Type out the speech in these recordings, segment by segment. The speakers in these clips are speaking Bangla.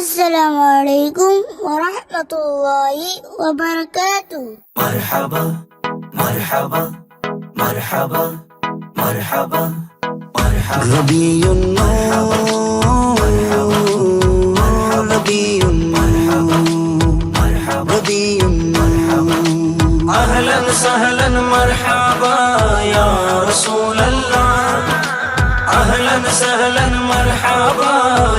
السلام عليكم ورحمة الله وبركاته. مرحبا مرحبا مرحبا مرحبا مرحبا ربيع النور ربيع النور ربيع النور أهلا سهلا مرحبا يا رسول الله أهلا سهلا مرحبا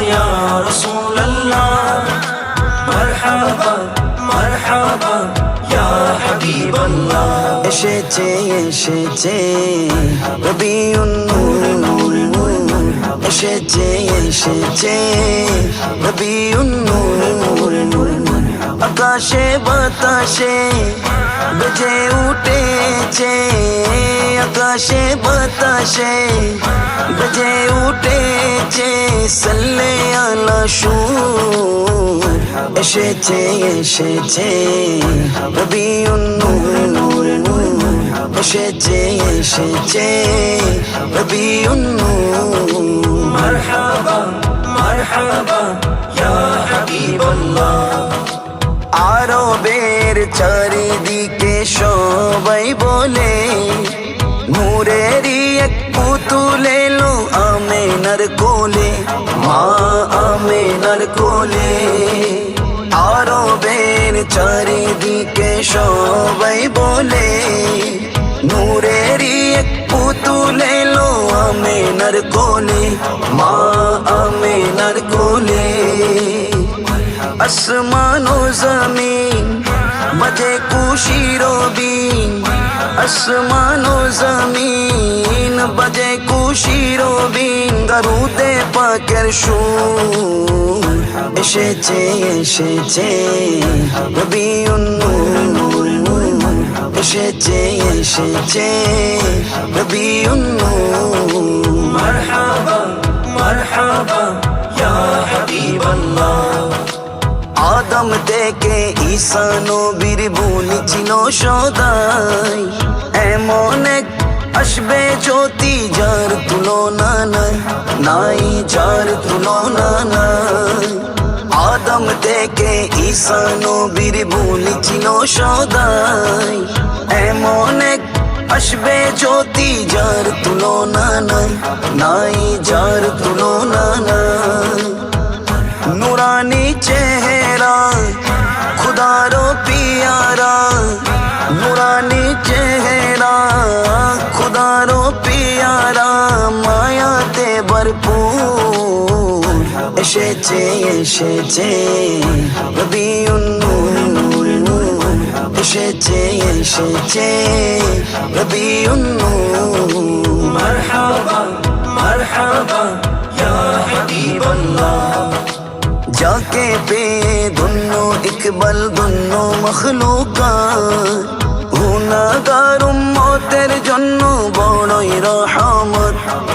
يا رسول الله مرحبا مرحبا يا حبيب الله এসেছে এসেছে রবিউন নূর এসেছে এসেছে রবিউন নূর আকাশে বাতাসে বেজে উঠেছে আকাশে বাতাসে বেজে উঠেছে সাল্লে আলা সুর এসেছে এসেছে রবিউন নূর এসেছে এসেছে রবিউন নূর মারহাবা মারহাবা ইয়া হাবিবাল্লাহ আরবের চারিদিকে সবাই বলে নূরেরই এক পুতুল এলো আমেনার কোলে মা আমেনার কোলে আরবের চারিদিকে সবাই বলে নূরেরই এক পুতুল এলো আমেনার কোলে মা আমেনার কোলে আসমান ও জমিন বাজে খুশির বিন আসমান ও জমিন বাজে খুশির বিন দরুদে পাকের সুর এসেছে এসেছে রবিউন নূর এসেছে এসেছে রবিউন নূর মারহাবা মারহাবা ইয়া হাবিবাল্লাহ আদম থেকে ঈসা নবীর ভুলি ছিল সদাই এমন এক আসবে জ্যোতি যার তুলনা নাই নাই যার তুলনা নাই আদম থেকে ঈসা নবীর ভুলি ছিল সদাই এমন এক আসবে জ্যোতি যার তুলনা নাই নাই যার তুলনা নাই নুরানি চেহারা খুদারো পিয়ারা নুরানি চেহারা খুদারো পিয়ারা মায়াতে ভরপুর এসেছে এসেছে রবিউন নূর এসেছে এসেছে রবিউন নূর মারহাবা মারহাবা ইয়া হাবিবাল্লাহ যাকে পেয়ে ধন্য ইকবাল ধন্য মখলুকাত গুনাহগার উম্মতের জন্য বড়ই রহমত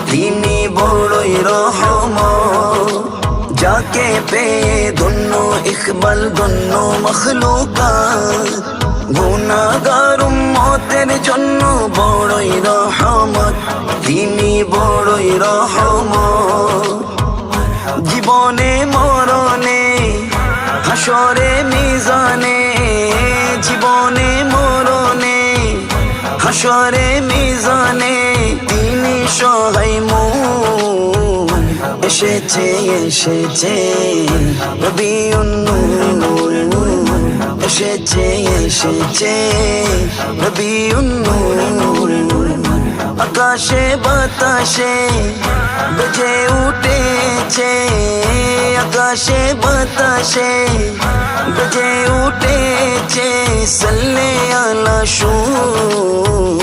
তিনি বড়ই রহমত যাকে পেয়ে ধন্য ইকবাল ধন্য মখলুকাত গুনাহগার উম্মতের জন্য বড়ই রহমত তিনি বড়ই রহমত জীবনে মরণে হাসরে মিজানে জীবনে মরণে হাসরে মিজানে তিনি সহায় মুন এসেছে এসেছে রবিউন নূর এসেছে এসেছে রবিউন নূর আকাশে বাতাসে বেজে উঠেছে আকাশে বাতাসে বেজে উঠেছে সাল্লে আলা সুর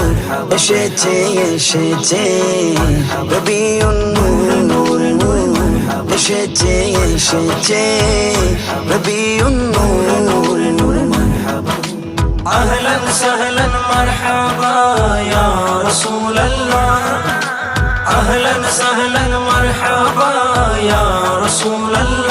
এসেছে এসেছে রবিউন নূর এসেছে এসেছে রবিউন নূর أهلا سهلا مرحبا يا رسول الله أهلا سهلا مرحبا يا رسول الله